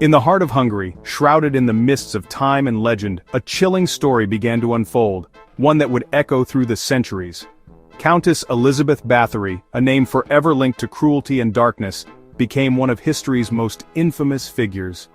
In the heart of Hungary, shrouded in the mists of time and legend, a chilling story began to unfold, one that would echo through the centuries. Countess Elizabeth Bathory, a name forever linked to cruelty and darkness, became one of history's most infamous figures.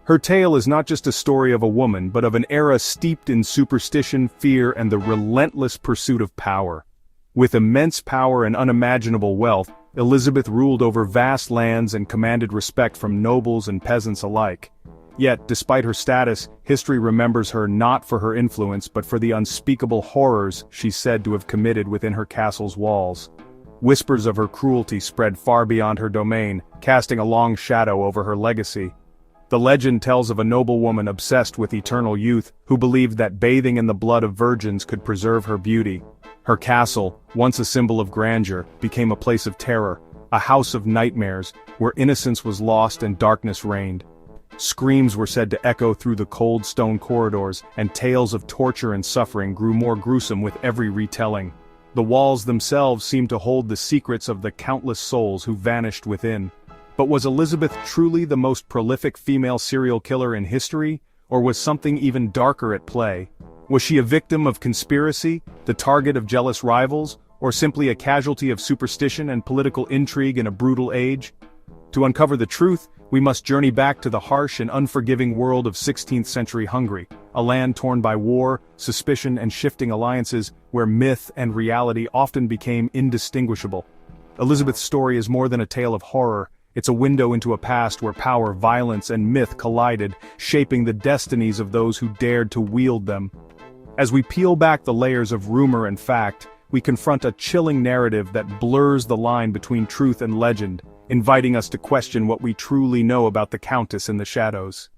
Her tale is not just a story of a woman but of an era steeped in superstition, fear, and the relentless pursuit of power. With immense power and unimaginable wealth, Elizabeth ruled over vast lands and commanded respect from nobles and peasants alike. Yet, despite her status, history remembers her not for her influence but for the unspeakable horrors she's said to have committed within her castle's walls. Whispers of her cruelty spread far beyond her domain, casting a long shadow over her legacy. The legend tells of a noblewoman obsessed with eternal youth who believed that bathing in the blood of virgins could preserve her beauty. Her castle, once a symbol of grandeur, became a place of terror, a house of nightmares, where innocence was lost and darkness reigned. Screams were said to echo through the cold stone corridors, and tales of torture and suffering grew more gruesome with every retelling. The walls themselves seemed to hold the secrets of the countless souls who vanished within. But was Elizabeth truly the most prolific female serial killer in history, or was something even darker at play? Was she a victim of conspiracy, the target of jealous rivals, or simply a casualty of superstition and political intrigue in a brutal age? To uncover the truth, we must journey back to the harsh and unforgiving world of 16th century Hungary, a land torn by war, suspicion, and shifting alliances, where myth and reality often became indistinguishable. Elizabeth's story is more than a tale of horror. It's a window into a past where power, violence, and myth collided, shaping the destinies of those who dared to wield them. As we peel back the layers of rumor and fact, we confront a chilling narrative that blurs the line between truth and legend, inviting us to question what we truly know about the Countess in the shadows.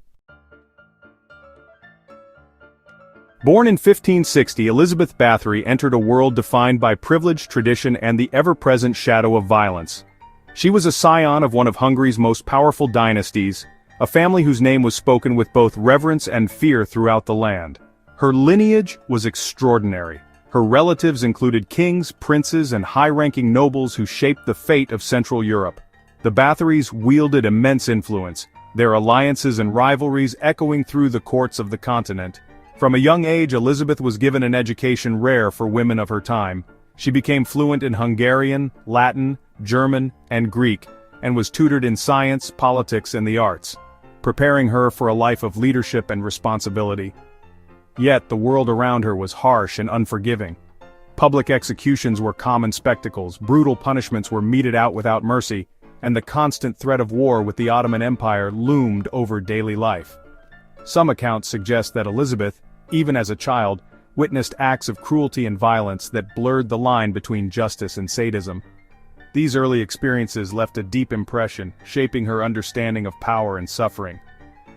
Born in 1560, Elizabeth Bathory entered a world defined by privilege, tradition, and the ever-present shadow of violence. She was a scion of one of Hungary's most powerful dynasties, a family whose name was spoken with both reverence and fear throughout the land. Her lineage was extraordinary. Her relatives included kings, princes, and high-ranking nobles who shaped the fate of Central Europe. The Bathorys wielded immense influence, their alliances and rivalries echoing through the courts of the continent. From a young age, Elizabeth was given an education rare for women of her time. She became fluent in Hungarian, Latin, German, and Greek, and was tutored in science, politics, and the arts, preparing her for a life of leadership and responsibility. Yet the world around her was harsh and unforgiving. Public executions were common spectacles, brutal punishments were meted out without mercy, and the constant threat of war with the Ottoman Empire loomed over daily life. Some accounts suggest that Elizabeth, even as a child, witnessed acts of cruelty and violence that blurred the line between justice and sadism. These early experiences left a deep impression, shaping her understanding of power and suffering.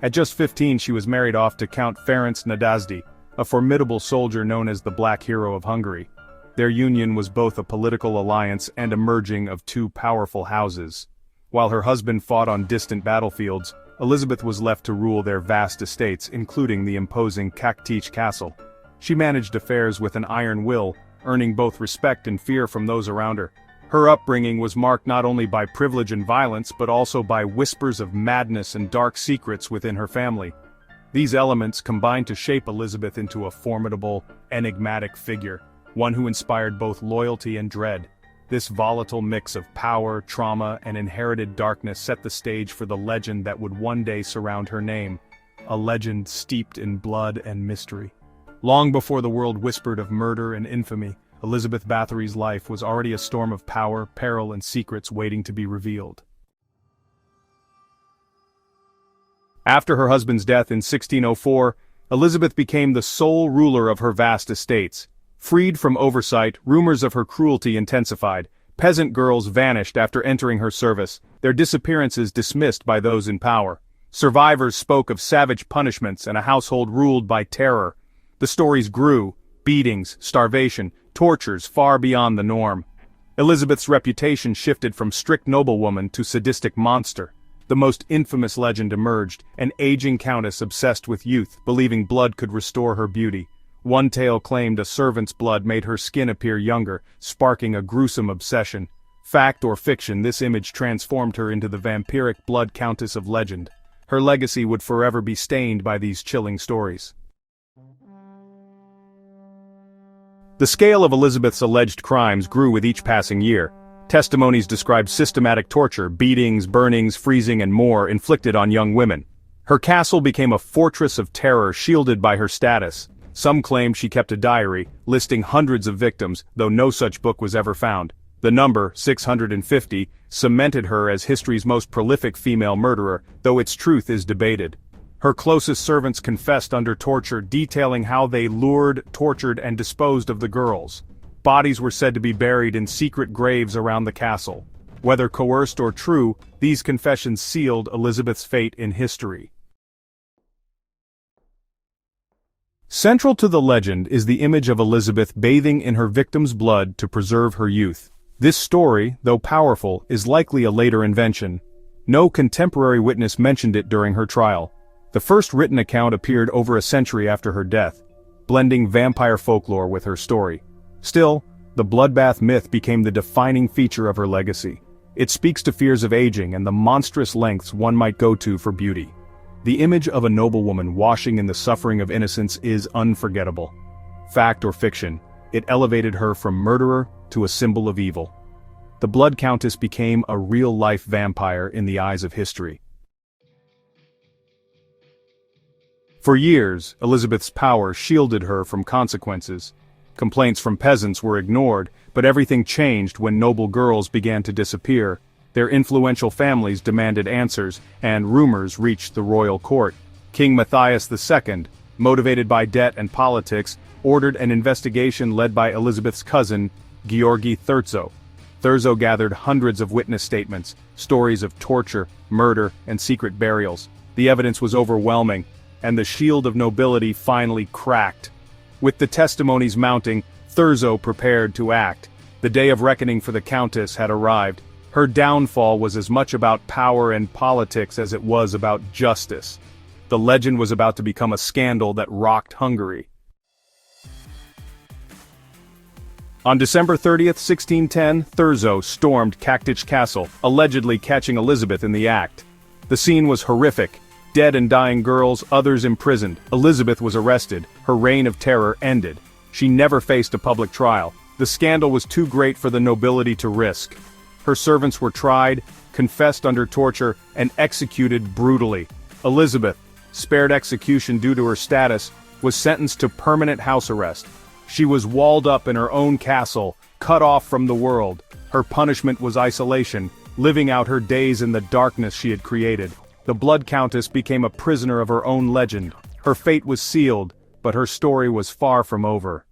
At just 15, she was married off to Count Ferenc Nadasdy, a formidable soldier known as the Black Hero of Hungary. Their union was both a political alliance and a merging of two powerful houses. While her husband fought on distant battlefields, Elizabeth was left to rule their vast estates, including the imposing Kaktic castle. She managed affairs with an iron will, earning both respect and fear from those around her. Her upbringing was marked not only by privilege and violence but also by whispers of madness and dark secrets within her family. These elements combined to shape Elizabeth into a formidable, enigmatic figure, one who inspired both loyalty and dread. This volatile mix of power, trauma, and inherited darkness set the stage for the legend that would one day surround her name, a legend steeped in blood and mystery. Long before the world whispered of murder and infamy, Elizabeth Bathory's life was already a storm of power, peril, and secrets waiting to be revealed. After her husband's death in 1604, Elizabeth became the sole ruler of her vast estates. Freed from oversight, rumors of her cruelty intensified. Peasant girls vanished after entering her service, their disappearances dismissed by those in power. Survivors spoke of savage punishments and a household ruled by terror. The stories grew: beatings, starvation, tortures far beyond the norm. Elizabeth's reputation shifted from strict noblewoman to sadistic monster. The most infamous legend emerged, an aging countess obsessed with youth, believing blood could restore her beauty. One tale claimed a servant's blood made her skin appear younger, sparking a gruesome obsession. Fact or fiction, this image transformed her into the vampiric blood countess of legend. Her legacy would forever be stained by these chilling stories. The scale of Elizabeth's alleged crimes grew with each passing year. Testimonies described systematic torture, beatings, burnings, freezing, and more inflicted on young women. Her castle became a fortress of terror shielded by her status. Some claimed she kept a diary, listing hundreds of victims, though no such book was ever found. The number, 650, cemented her as history's most prolific female murderer, though its truth is debated. Her closest servants confessed under torture, detailing how they lured, tortured, and disposed of the girls. Bodies were said to be buried in secret graves around the castle. Whether coerced or true, these confessions sealed Elizabeth's fate in history. Central to the legend is the image of Elizabeth bathing in her victim's blood to preserve her youth. This story, though powerful, is likely a later invention. No contemporary witness mentioned it during her trial. The first written account appeared over a century after her death, blending vampire folklore with her story. Still, the bloodbath myth became the defining feature of her legacy. It speaks to fears of aging and the monstrous lengths one might go to for beauty. The image of a noblewoman washing in the suffering of innocence is unforgettable. Fact or fiction, it elevated her from murderer to a symbol of evil. The Blood Countess became a real-life vampire in the eyes of history. For years, Elizabeth's power shielded her from consequences. Complaints from peasants were ignored, but everything changed when noble girls began to disappear. Their influential families demanded answers, and rumors reached the royal court. King Matthias II, motivated by debt and politics, ordered an investigation led by Elizabeth's cousin, Georgi Thurzo. Thurzo gathered hundreds of witness statements, stories of torture, murder, and secret burials. The evidence was overwhelming, and the shield of nobility finally cracked. With the testimonies mounting, Thurzo prepared to act. The day of reckoning for the Countess had arrived. Her downfall was as much about power and politics as it was about justice. The legend was about to become a scandal that rocked Hungary. On December 30th, 1610, Thurzo stormed Kaktich Castle, allegedly catching Elizabeth in the act. The scene was horrific. Dead and dying girls, others imprisoned. Elizabeth was arrested. Her reign of terror ended. She never faced a public trial. The scandal was too great for the nobility to risk. Her servants were tried, confessed under torture, and executed brutally. Elizabeth, spared execution due to her status, was sentenced to permanent house arrest. She was walled up in her own castle, cut off from the world. Her punishment was isolation, living out her days in the darkness she had created. The Blood Countess became a prisoner of her own legend. Her fate was sealed, but her story was far from over.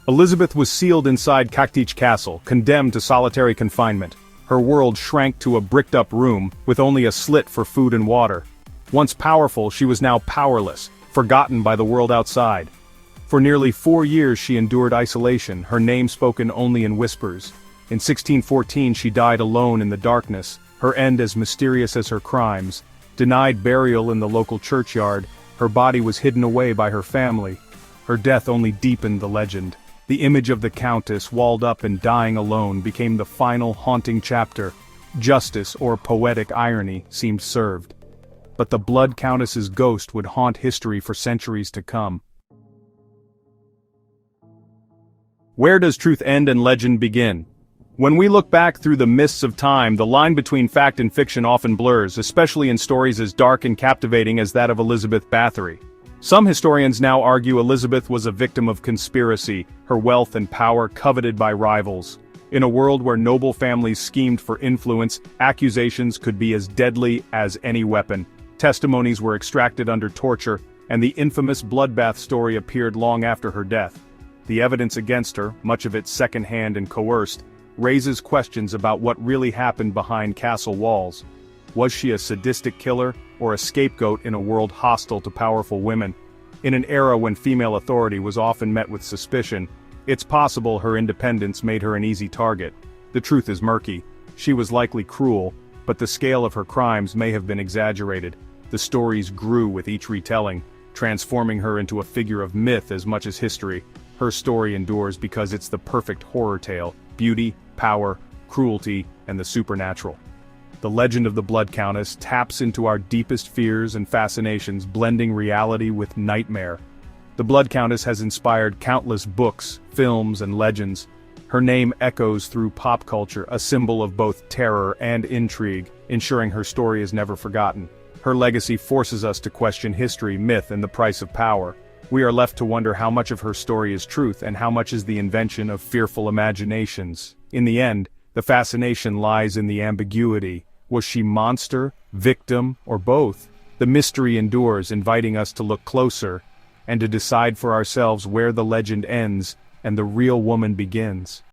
Elizabeth was sealed inside Kaktich Castle, condemned to solitary confinement. Her world shrank to a bricked-up room, with only a slit for food and water. Once powerful, she was now powerless, forgotten by the world outside. For nearly 4 years she endured isolation, her name spoken only in whispers. In 1614 she died alone in the darkness, her end as mysterious as her crimes. Denied burial in the local churchyard, her body was hidden away by her family. Her death only deepened the legend. The image of the Countess walled up and dying alone became the final haunting chapter. Justice or poetic irony seemed served. But the Blood Countess's ghost would haunt history for centuries to come. Where does truth end and legend begin? When we look back through the mists of time, the line between fact and fiction often blurs, especially in stories as dark and captivating as that of Elizabeth Bathory. Some historians now argue Elizabeth was a victim of conspiracy, her wealth and power coveted by rivals. In a world where noble families schemed for influence, accusations could be as deadly as any weapon. Testimonies were extracted under torture, and the infamous bloodbath story appeared long after her death. The evidence against her, much of it second-hand and coerced, raises questions about what really happened behind castle walls. Was she a sadistic killer, or a scapegoat in a world hostile to powerful women? In an era when female authority was often met with suspicion, it's possible her independence made her an easy target. The truth is murky. She was likely cruel, but the scale of her crimes may have been exaggerated. The stories grew with each retelling, transforming her into a figure of myth as much as history. Her story endures because it's the perfect horror tale: beauty, power, cruelty, and the supernatural. The legend of the Blood Countess taps into our deepest fears and fascinations, blending reality with nightmare. The Blood Countess has inspired countless books, films, and legends. Her name echoes through pop culture, a symbol of both terror and intrigue, ensuring her story is never forgotten. Her legacy forces us to question history, myth, and the price of power. We are left to wonder how much of her story is truth and how much is the invention of fearful imaginations. In the end, the fascination lies in the ambiguity. Was she monster, victim, or both? The mystery endures, inviting us to look closer and to decide for ourselves where the legend ends and the real woman begins.